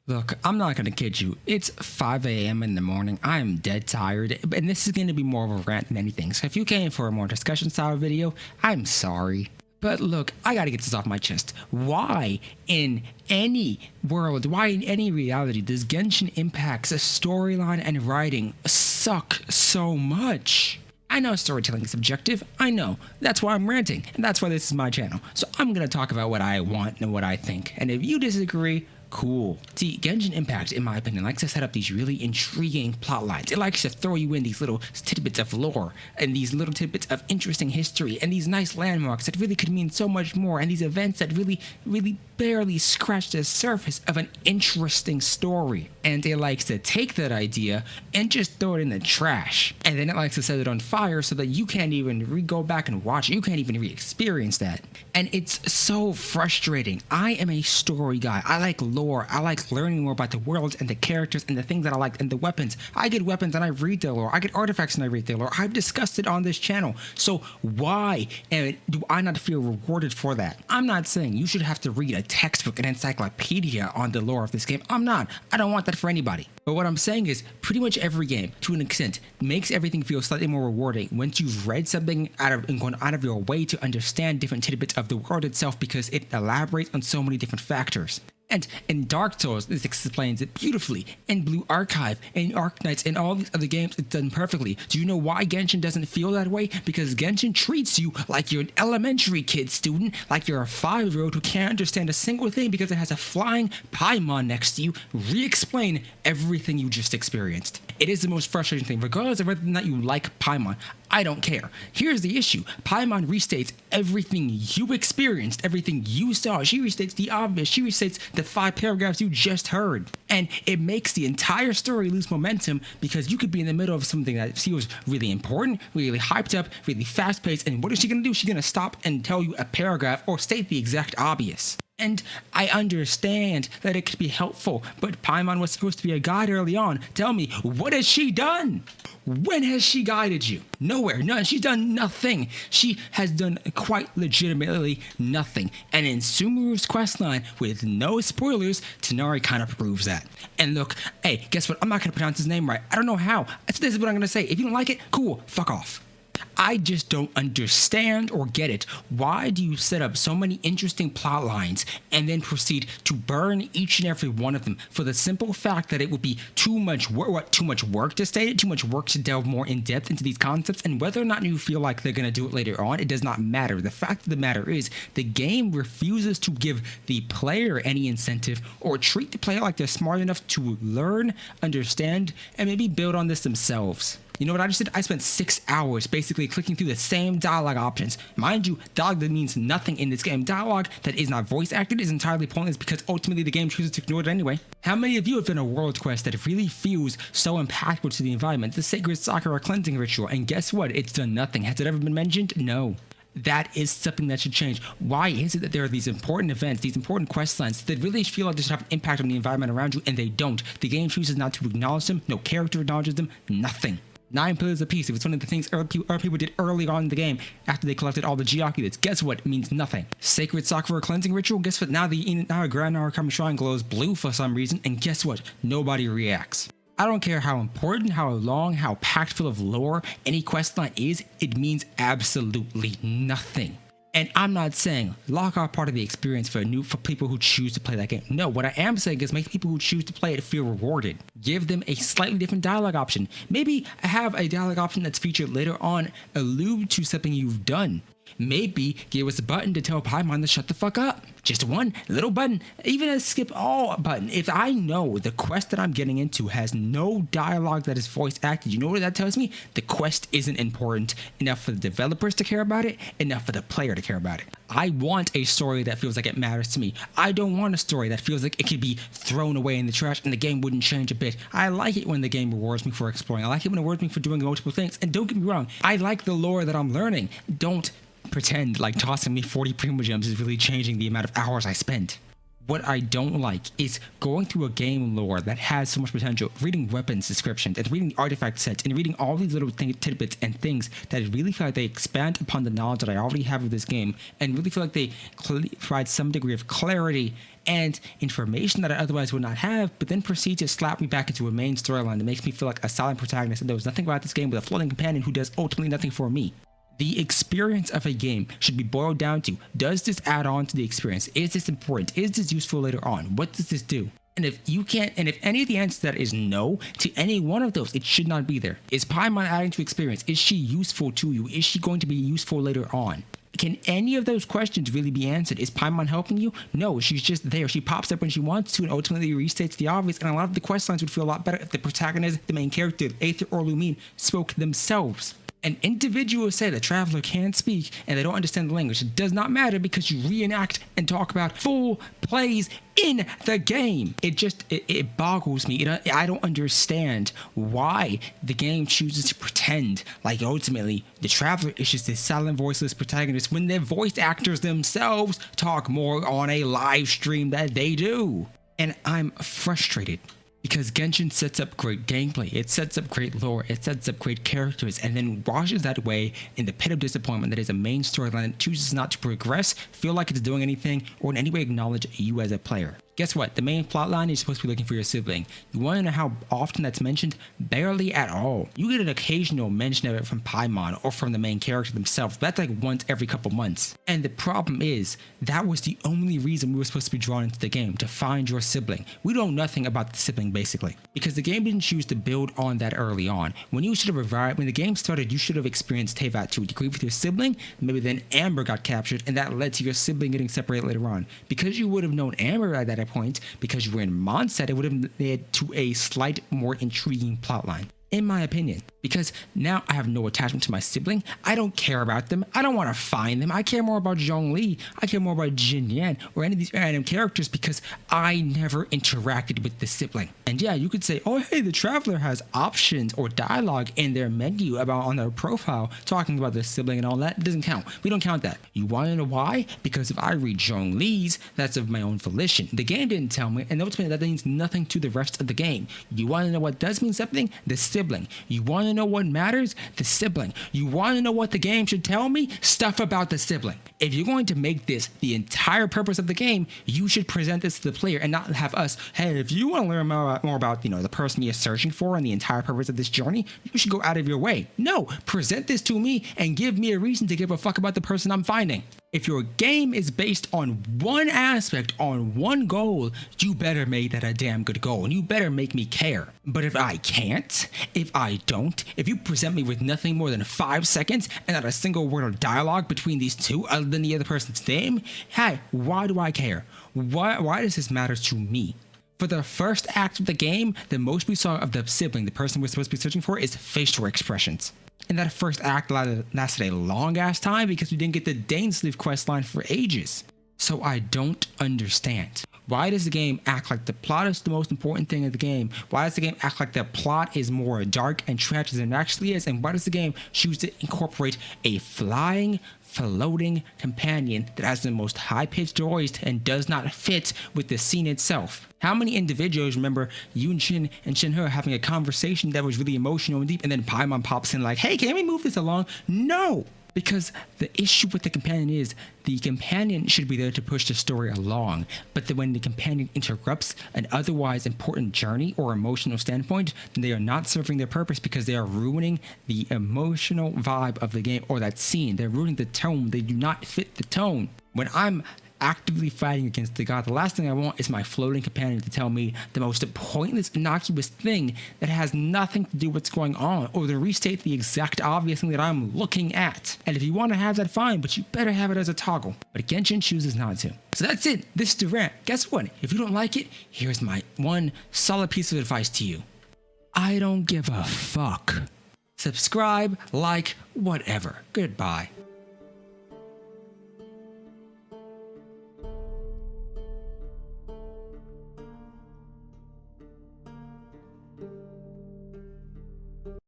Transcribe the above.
Look, I'm not gonna kid you. It's 5 a.m. in the morning. I am dead tired, and this is gonna be more of a rant than anything. So if you came for a more discussion style video, I'm sorry. But look, I gotta get this off my chest. Why in any world, why in any reality does Genshin Impact's storyline and writing suck so much? I know storytelling is subjective, I know. That's why I'm ranting, and that's why this is my channel. So I'm gonna talk about what I want and what I think. And if you disagree, cool. See, Genshin Impact, in my opinion, likes to set up these really intriguing plot lines. It likes to throw you in these little tidbits of lore and these little tidbits of interesting history and these nice landmarks that really could mean so much more, and these events that really barely scratch the surface of an interesting story. And it likes to take that idea and just throw it in the trash. And then it likes to set it on fire so that you can't even go back and watch it. You can't even re-experience that. And it's so frustrating. I am a story guy. I like lore. I like learning more about the worlds and the characters and the things that I like and the weapons. I get weapons and I read their lore. I get artifacts and I read their lore. I've discussed it on this channel. So why do I not feel rewarded for that? I'm not saying you should have to read a textbook, an encyclopedia on the lore of this game. I'm not. I don't want that for anybody. But what I'm saying is pretty much every game, to an extent, makes everything feel slightly more rewarding once you've read something and gone out of your way to understand different tidbits of the world itself, because it elaborates on so many different factors. And in Dark Souls, this explains it beautifully. In Blue Archive, in Arknights, in all these other games, it's done perfectly. Do you know why Genshin doesn't feel that way? Because Genshin treats you like you're an elementary kid student, like you're a 5-year-old who can't understand a single thing because it has a flying Paimon next to you, re-explain everything you just experienced. It is the most frustrating thing, regardless of whether or not you like Paimon. I don't care. Here's the issue. Paimon restates everything you experienced, everything you saw. She restates the obvious. She restates the 5 paragraphs you just heard. And it makes the entire story lose momentum because you could be in the middle of something that feels really important, really hyped up, really fast-paced, and what is she going to do? She's going to stop and tell you a paragraph or state the exact obvious. And I understand that it could be helpful, but Paimon was supposed to be a guide early on. Tell me, what has she done? When has she guided you? Nowhere, none. She's done nothing. She has done quite legitimately nothing. And in Sumuru's questline, with no spoilers, Tanari kind of proves that. And look, hey, guess what? I'm not going to pronounce his name right. I don't know how. This is what I'm going to say. If you don't like it, cool, fuck off. I just don't understand or get it. Why do you set up so many interesting plot lines and then proceed to burn each and every one of them for the simple fact that it would be too much work to state it, too much work to delve more in depth into these concepts, and whether or not you feel like they're going to do it later on, it does not matter. The fact of the matter is the game refuses to give the player any incentive or treat the player like they're smart enough to learn, understand, and maybe build on this themselves. You know what I just did? I spent 6 hours basically clicking through the same dialogue options. Mind you, dialogue that means nothing in this game. Dialogue that is not voice acted is entirely pointless because ultimately the game chooses to ignore it anyway. How many of you have done a world quest that really feels so impactful to the environment? The Sacred Sakura cleansing ritual, and guess what? It's done nothing. Has it ever been mentioned? No. That is something that should change. Why is it that there are these important events, these important quest lines that really feel like they should have an impact on the environment around you, and they don't? The game chooses not to acknowledge them. No character acknowledges them. Nothing. 9 pillars apiece. It was one of the things other people did early on in the game after they collected all the Geoculits. Guess what? It means nothing. Sacred Sakura cleansing ritual. Guess what? Now a Grand Narukami shrine glows blue for some reason, and guess what? Nobody reacts. I don't care how important, how long, how packed full of lore any questline is, it means absolutely nothing. And I'm not saying lock off part of the experience for people who choose to play that game. No, what I am saying is make people who choose to play it feel rewarded. Give them a slightly different dialogue option. Maybe have a dialogue option that's featured later on allude to something you've done. Maybe give us a button to tell Paimon to shut the fuck up. Just one little button, even a skip all button. If I know the quest that I'm getting into has no dialogue that is voice acted, you know what that tells me? The quest isn't important enough for the developers to care about it, enough for the player to care about it. I want a story that feels like it matters to me. I don't want a story that feels like it could be thrown away in the trash and the game wouldn't change a bit. I like it when the game rewards me for exploring. I like it when it rewards me for doing multiple things. And don't get me wrong, I like the lore that I'm learning. Don't pretend like tossing me 40 Primo Gems is really changing the amount of hours I spent. What I don't like is going through a game lore that has so much potential, reading weapons descriptions and reading artifact sets and reading all these little tidbits and things that I really feel like they expand upon the knowledge that I already have of this game and really feel like they provide some degree of clarity and information that I otherwise would not have, but then proceed to slap me back into a main storyline that makes me feel like a silent protagonist and knows nothing about this game with a floating companion who does ultimately nothing for me. The experience of a game should be boiled down to, does this add on to the experience? Is this important? Is this useful later on? What does this do? And if any of the answer to that is no to any one of those, it should not be there. Is Paimon adding to experience? Is she useful to you? Is she going to be useful later on? Can any of those questions really be answered? Is Paimon helping you? No, she's just there. She pops up when she wants to and ultimately restates the obvious, and a lot of the quest lines would feel a lot better if the protagonist, the main character, Aether or Lumine, spoke themselves. An individual say the traveler can't speak and they don't understand the language. It does not matter because you reenact and talk about full plays in the game. It boggles me. I don't understand why the game chooses to pretend like ultimately the traveler is just this silent, voiceless protagonist when their voice actors themselves talk more on a live stream that they do. And I'm frustrated. Because Genshin sets up great gameplay, it sets up great lore, it sets up great characters, and then washes that away in the pit of disappointment that is a main storyline that chooses not to progress, feel like it's doing anything, or in any way acknowledge you as a player. Guess what? The main plotline is supposed to be looking for your sibling. You want to know how often that's mentioned? Barely at all. You get an occasional mention of it from Paimon or from the main character themselves, but that's like once every couple months. And the problem is, that was the only reason we were supposed to be drawn into the game, to find your sibling. We know nothing about the sibling basically, because the game didn't choose to build on that early on. When the game started, you should have experienced Teyvat to a degree with your sibling, maybe then Amber got captured, and that led to your sibling getting separated later on. Because you would have known Amber at that point, because you were in Mondstadt, it would have led to a slight more intriguing plotline, in my opinion. Because now I have no attachment to my sibling. I don't care about them. I don't want to find them. I care more about Zhongli. I care more about Jin Yan or any of these random characters because I never interacted with the sibling. And yeah, you could say, oh hey, the traveler has options or dialogue in their menu on their profile talking about the sibling and all that. It doesn't count. We don't count that. You want to know why? Because if I read Zhongli's, that's of my own volition. The game didn't tell me, and ultimately that means nothing to the rest of the game. You want to know what does mean something? The sibling. You want to know what matters? The sibling. You want to know what the game should tell me? Stuff about the sibling. If you're going to make this the entire purpose of the game, you should present this to the player and not have us, hey, if you want to learn more about the person you're searching for and the entire purpose of this journey, you should go out of your way. No, present this to me and give me a reason to give a fuck about the person I'm finding. If your game is based on one aspect, on one goal, you better make that a damn good goal, and you better make me care. But if I can't, if I don't, if you present me with nothing more than 5 seconds and not a single word of dialogue between these two other than the other person's name, hey, why do I care? Why does this matter to me? For the first act of the game, the most we saw of the sibling, the person we're supposed to be searching for, is facial expressions. And that first act lasted a long ass time because we didn't get the Dainsleif questline for ages. So I don't understand. Why does the game act like the plot is the most important thing in the game? Why does the game act like the plot is more dark and tragic than it actually is? And why does the game choose to incorporate a flying, floating companion that has the most high-pitched voice and does not fit with the scene itself? How many individuals remember Yunshin and Shinhe having a conversation that was really emotional and deep, and then Paimon pops in like, hey, can we move this along? No! Because the issue with the companion is the companion should be there to push the story along, but then when the companion interrupts an otherwise important journey or emotional standpoint, then they are not serving their purpose because they are ruining the emotional vibe of the game or that scene. They're ruining the tone. They do not fit the tone. When I'm actively fighting against the god, the last thing I want is my floating companion to tell me the most pointless, innocuous thing that has nothing to do with what's going on, or to restate the exact obvious thing that I'm looking at. And if you want to have that, fine, but you better have it as a toggle. But Genshin chooses not to. So that's it. This is the rant. Guess what? If you don't like it, here's my one solid piece of advice to you. I don't give a fuck. Subscribe, like, whatever. Goodbye.